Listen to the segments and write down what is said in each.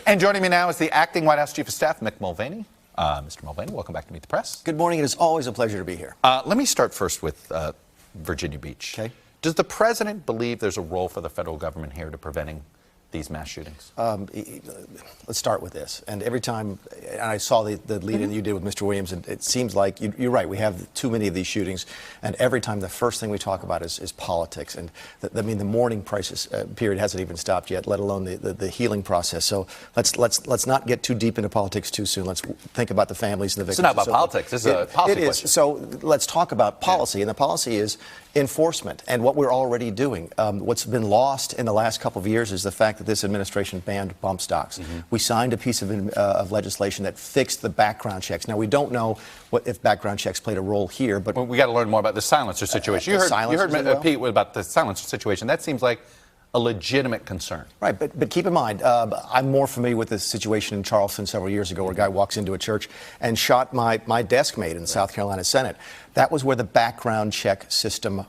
And joining me now is the acting White House Chief of Staff, Mick Mulvaney. Mr. Mulvaney, welcome back to Meet the Press. Good morning. It is always a pleasure to be here. Let me start first with Virginia Beach. Okay. Does the president believe there's a role for the federal government here to preventing these mass shootings? Let's start with this. And every time, and I saw the lead-in you did with Mr. Williams, and it seems like you're right. We have too many of these shootings, and every time the first thing we talk about is politics. And the mourning period hasn't even stopped yet, let alone the healing process. So let's not get too deep into politics too soon. Let's think about the families and the victims. It's not about politics. This is a policy question. It is. So let's talk about policy, and the policy is enforcement and what we're already doing. What's been lost in the last couple of years is the fact that this administration banned bump stocks. We signed a piece of legislation that fixed the background checks. Now, we don't know if background checks played a role here, but we got to learn more about the silencer situation. You heard Pete about the silencer situation. That seems like a legitimate concern. Right, but keep in mind, I'm more familiar with this situation in Charleston several years ago where a guy walks into a church and shot my desk mate in the South Carolina Senate. That was where the background check system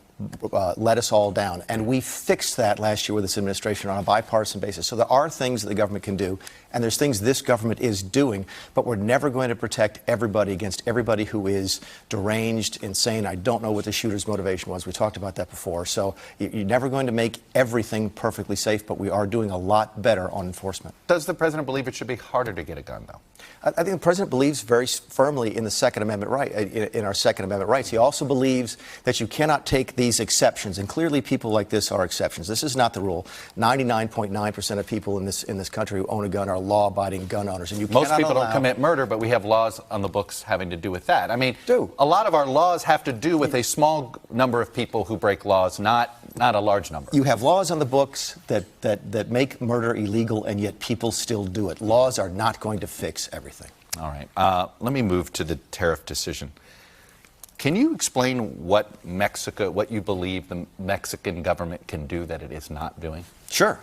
let us all down. And we fixed that last year with this administration on a bipartisan basis. So there are things that the government can do, and there's things this government is doing, but we're never going to protect everybody against everybody who is deranged, insane. I don't know what the shooter's motivation was. We talked about that before. So you're never going to make everything perfectly safe, but we are doing a lot better on enforcement. Does the president believe it should be harder to get a gun, though? I think the president believes very firmly in the Second Amendment right, in our Second Amendment rights. He also believes that you cannot take these exceptions, and clearly people like this are exceptions. This is not the rule. 99.9% of people in this country who own a gun are law-abiding gun owners, and most people don't commit murder, but we have laws on the books having to do with that. I mean, a lot of our laws have to do with a small number of people who break laws, not a large number. You have laws on the books that make murder illegal, and yet people still do it. Laws are not going to fix everything. All right. Let me move to the tariff decision. Can you explain what you believe the Mexican government can do that it is not doing? Sure.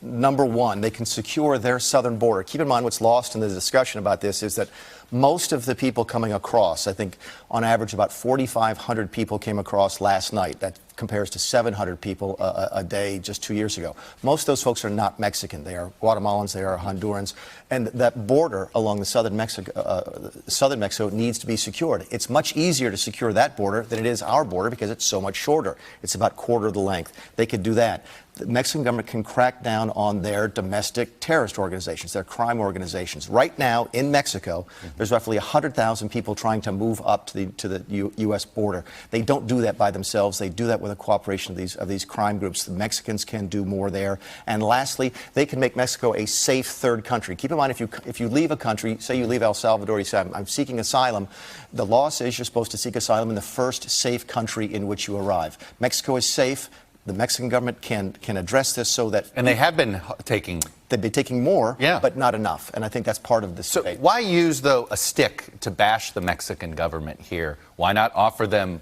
Number one, they can secure their southern border. Keep in mind what's lost in the discussion about this is that most of the people coming across, I think on average about 4,500 people came across last night. That compares to 700 people a day just 2 years ago. Most of those folks are not Mexican. They are Guatemalans, they are Hondurans. And that border along the southern Mexico needs to be secured. It's much easier to secure that border than it is our border because it's so much shorter. It's about quarter the length. They could do that. The Mexican government can crack down on their domestic terrorist organizations, their crime organizations. Right now in Mexico, there's roughly 100,000 people trying to move up to the U.S. border. They don't do that by themselves. They do that with the cooperation of these crime groups. The Mexicans can do more there. And lastly, they can make Mexico a safe third country. Keep in mind, if you leave a country, say you leave El Salvador, you say, I'm seeking asylum, the law says you're supposed to seek asylum in the first safe country in which you arrive. Mexico is safe. The Mexican government can address this so that... And they have been taking... They've been taking more, but not enough. And I think that's part of this debate. So why use, though, a stick to bash the Mexican government here? Why not offer them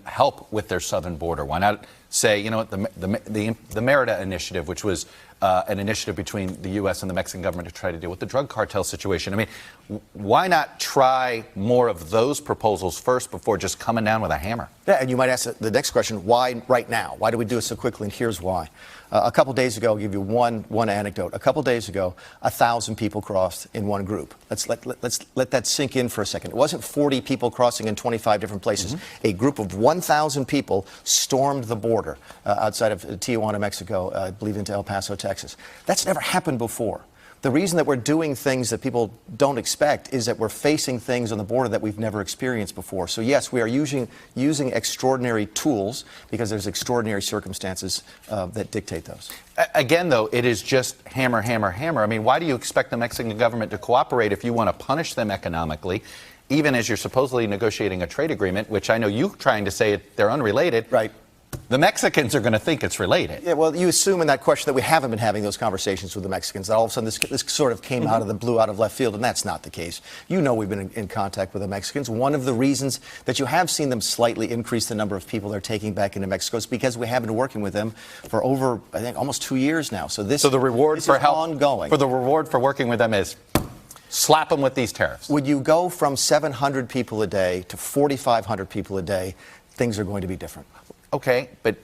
help with their southern border? Why not say, you know what, the Merida Initiative, which was an initiative between the U.S. and the Mexican government to try to deal with the drug cartel situation. I mean, why not try more of those proposals first before just coming down with a hammer? Yeah, and you might ask the next question, why right now? Why do we do it so quickly? And here's why. A couple days ago, I'll give you one anecdote. A couple days ago, 1,000 people crossed in one group. Let's let that sink in for a second. It wasn't 40 people crossing in 25 different places. A group of 1,000 people stormed the border outside of Tijuana, Mexico, I believe into El Paso, Texas. That's never happened before. The reason that we're doing things that people don't expect is that we're facing things on the border that we've never experienced before. So yes, we are using extraordinary tools because there's extraordinary circumstances that dictate those. Again, though, it is just hammer, hammer, hammer. I mean, why do you expect the Mexican government to cooperate if you want to punish them economically, even as you're supposedly negotiating a trade agreement, which I know you're trying to say they're unrelated? Right. The Mexicans are going to think it's related. Yeah, well, you assume in that question that we haven't been having those conversations with the Mexicans, that all of a sudden this sort of came out of the blue, out of left field, and that's not the case. You know we've been in contact with the Mexicans. One of the reasons that you have seen them slightly increase the number of people they're taking back into Mexico is because we have been working with them for over, I think, almost 2 years now. So the reward for help, ongoing. The reward for working with them is slap them with these tariffs. When you go from 700 people a day to 4,500 people a day, things are going to be different. Okay, but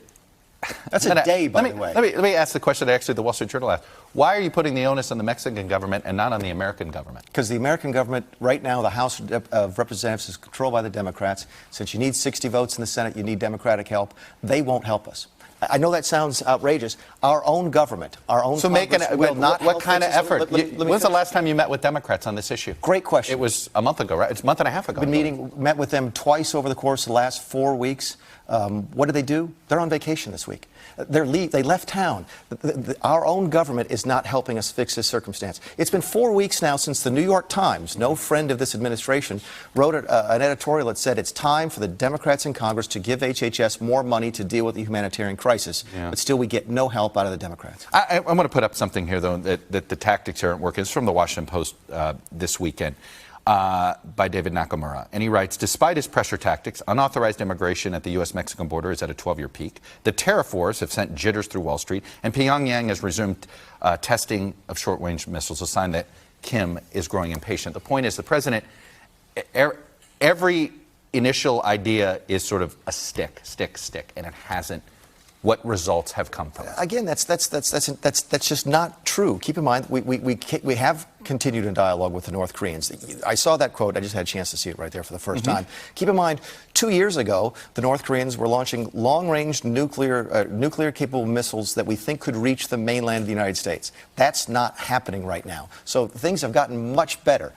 That's a day, by the way. Let me ask the question that actually the Wall Street Journal asked. Why are you putting the onus on the Mexican government and not on the American government? Because the American government, right now, the House of Representatives is controlled by the Democrats. Since you need 60 votes in the Senate, you need Democratic help. They won't help us. I know that sounds outrageous. Our own government, our own Congress will not help. What kind of effort? When's the last time you met with Democrats on this issue? Great question. It was a month ago, right? It's a month and a half ago. Met with them twice over the course of the last 4 weeks. What do? They're on vacation this week. They left town. Our own government is not helping us fix this circumstance. It's been 4 weeks now since the New York Times, no friend of this administration, wrote an editorial that said it's time for the Democrats in Congress to give HHS more money to deal with the humanitarian crisis. Yeah. But still, we get no help out of the Democrats. I want to put up something here, though, that the tactics aren't working. It's from the Washington Post this weekend. By David Nakamura. And he writes, despite his pressure tactics, unauthorized immigration at the U.S.-Mexican border is at a 12-year peak. The tariff wars have sent jitters through Wall Street, and Pyongyang has resumed testing of short-range missiles, a sign that Kim is growing impatient. The point is the president, every initial idea is sort of a stick, and it hasn't. What results have come from it? Again, that's just not true. Keep in mind, we have continued in dialogue with the North Koreans. I saw that quote. I just had a chance to see it right there for the first time. Keep in mind, 2 years ago, the North Koreans were launching long-range nuclear-capable missiles that we think could reach the mainland of the United States. That's not happening right now. So things have gotten much better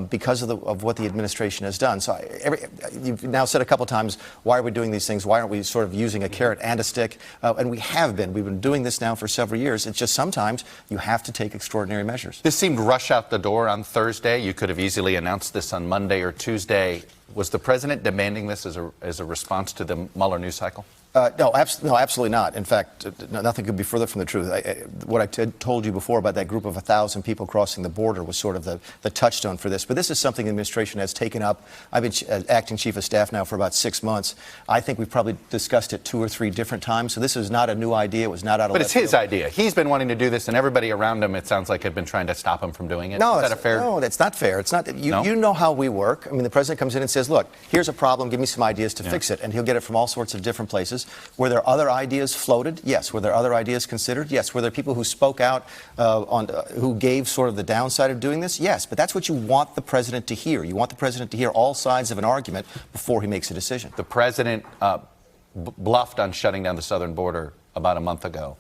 because of what the administration has done. So you've now said a couple times, why are we doing these things? Why aren't we sort of using a carrot and a stick? And we have been. We've been doing this now for several years. It's just sometimes you have to take extraordinary measures. This seemed rush out the door on Thursday. You could have easily announced this on Monday or Tuesday. Was the president demanding this as a response to the Mueller news cycle? No, absolutely not. In fact, nothing could be further from the truth. What I told you before about that group of 1,000 people crossing the border was sort of the touchstone for this. But this is something the administration has taken up. I've been acting chief of staff now for about 6 months. I think we've probably discussed it 2 or 3 different times. So this is not a new idea. It was not out of left field. But it's his idea. He's been wanting to do this, and everybody around him, it sounds like, had been trying to stop him from doing it. No, is that fair? No, that's not fair. It's not. You know how we work. I mean, the president comes in and says, look, here's a problem. Give me some ideas to fix it. And he'll get it from all sorts of different places. Were there other ideas floated? Yes. Were there other ideas considered? Yes. Were there people who spoke out who gave sort of the downside of doing this? Yes. But that's what you want the president to hear. You want the president to hear all sides of an argument before he makes a decision. The president bluffed on shutting down the southern border about a month ago.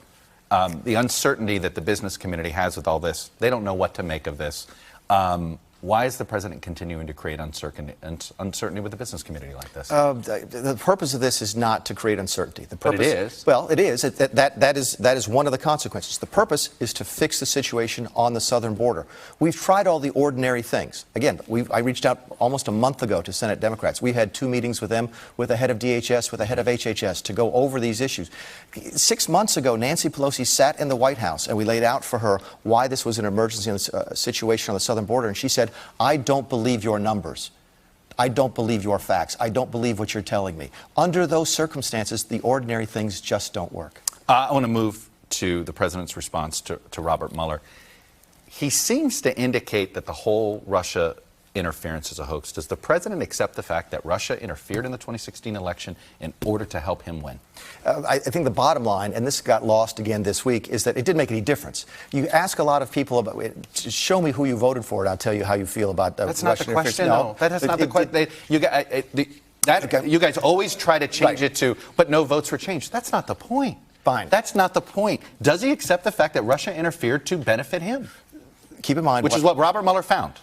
The uncertainty that the business community has with all this, they don't know what to make of this. Why is the president continuing to create uncertainty with the business community like this? The purpose of this is not to create uncertainty. The purpose, but it is. Well, it is. That is one of the consequences. The purpose is to fix the situation on the southern border. We've tried all the ordinary things. Again, I reached out almost a month ago to Senate Democrats. We had 2 meetings with them, with the head of DHS, with the head of HHS, to go over these issues. 6 months ago, Nancy Pelosi sat in the White House, and we laid out for her why this was an emergency situation on the southern border, and she said, I don't believe your numbers. I don't believe your facts. I don't believe what you're telling me. Under those circumstances, the ordinary things just don't work. I want to move to the president's response to Robert Mueller. He seems to indicate that the whole Russia interference is a hoax. Does the president accept the fact that Russia interfered in the 2016 election in order to help him win? I think the bottom line, and this got lost again this week, is that it didn't make any difference. You ask a lot of people about it. Show me who you voted for, and I'll tell you how you feel about That's Russian not the question, no. That's not the question. You guys always try to change it to, but no votes were changed. That's not the point. Fine. That's not the point. Does he accept the fact that Russia interfered to benefit him? Keep in mind, which is what Robert Mueller found.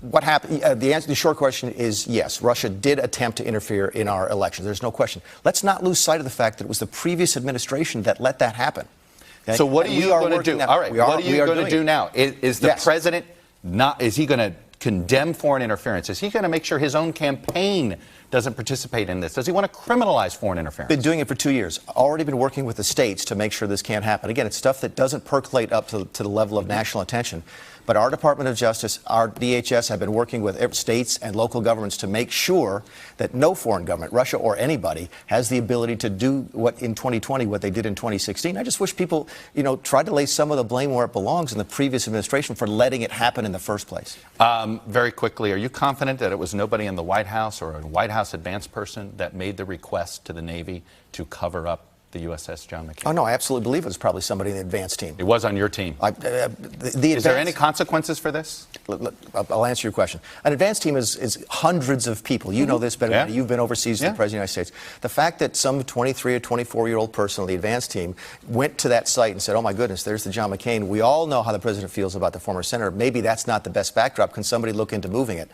What happened? The short question is yes. Russia did attempt to interfere in our election. There's no question. Let's not lose sight of the fact that it was the previous administration that let that happen. Okay? So what are you going to do? All right. What are you going to do now? Is the president not? Is he going to condemn foreign interference? Is he going to make sure his own campaign doesn't participate in this? Does he want to criminalize foreign interference? Been doing it for 2 years. Already been working with the states to make sure this can't happen. Again, it's stuff that doesn't percolate up to the level of national attention. But our Department of Justice, our DHS, have been working with states and local governments to make sure that no foreign government, Russia or anybody, has the ability to do what in 2020, what they did in 2016. I just wish people, tried to lay some of the blame where it belongs in the previous administration for letting it happen in the first place. Very quickly, are you confident that it was nobody in the White House or a White House House advance person that made the request to the Navy to cover up the USS John McCain? Oh, no, I absolutely believe it was probably somebody in the advance team. It was on your team. Is there any consequences for this? I'll answer your question. An advance team is hundreds of people. You know this better than me. You've been overseas with the President of the United States. The fact that some 23 or 24-year-old person on the advance team went to that site and said, oh, my goodness, there's the John McCain. We all know how the President feels about the former senator. Maybe that's not the best backdrop. Can somebody look into moving it?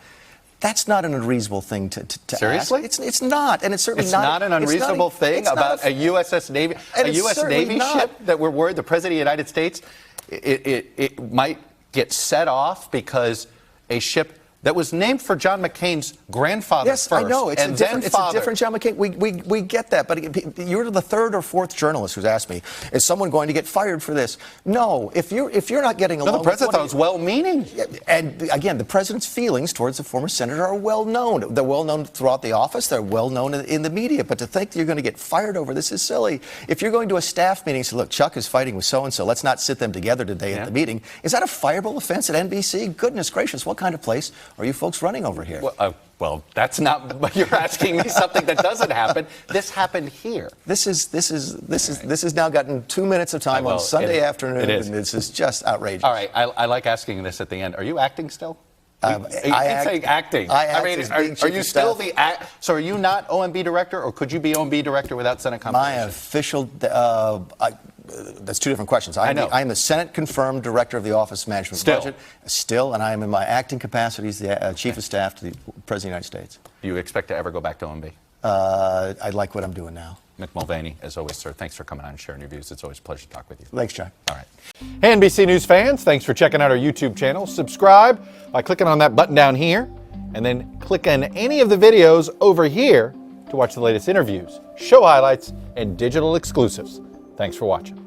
That's not an unreasonable thing to Seriously? ask. It's not, and it's certainly it's not. Not an unreasonable thing about a USS Navy, a U.S. Navy ship that we're worried the President of the United States it might get set off because a ship that was named for John McCain's grandfather first. Yes, I know. It's a different John McCain. We get that. But you're the third or fourth journalist who's asked me, is someone going to get fired for this? No. If you're not getting along the President thought it was well-meaning. And again, the President's feelings towards the former senator are well-known. They're well-known throughout the office. They're well-known in the media. But to think you're going to get fired over this is silly. If you're going to a staff meeting and say, look, Chuck is fighting with so-and-so, let's not sit them together today at the meeting, is that a fireable offense at NBC? Goodness gracious, what kind of place are you folks running over here? Well, that's not. You're asking me something that doesn't happen. This happened here. This has now gotten 2 minutes of time on Sunday afternoon, and this is just outrageous. All right, I like asking this at the end. Are you acting still? I keep saying acting. I mean, act are you still the so? Are you not OMB director, or could you be OMB director without Senate confirmation? My official. That's two different questions. I know. I am the Senate-confirmed director of the Office of Management and Budget. Still, and I am in my acting capacity as the Chief of Staff to the President of the United States. Do you expect to ever go back to OMB? I like what I'm doing now. Mick Mulvaney, as always, sir, thanks for coming on and sharing your views. It's always a pleasure to talk with you. Thanks, Chuck. All right. Hey, NBC News fans, thanks for checking out our YouTube channel. Subscribe by clicking on that button down here, and then click on any of the videos over here to watch the latest interviews, show highlights, and digital exclusives. Thanks for watching.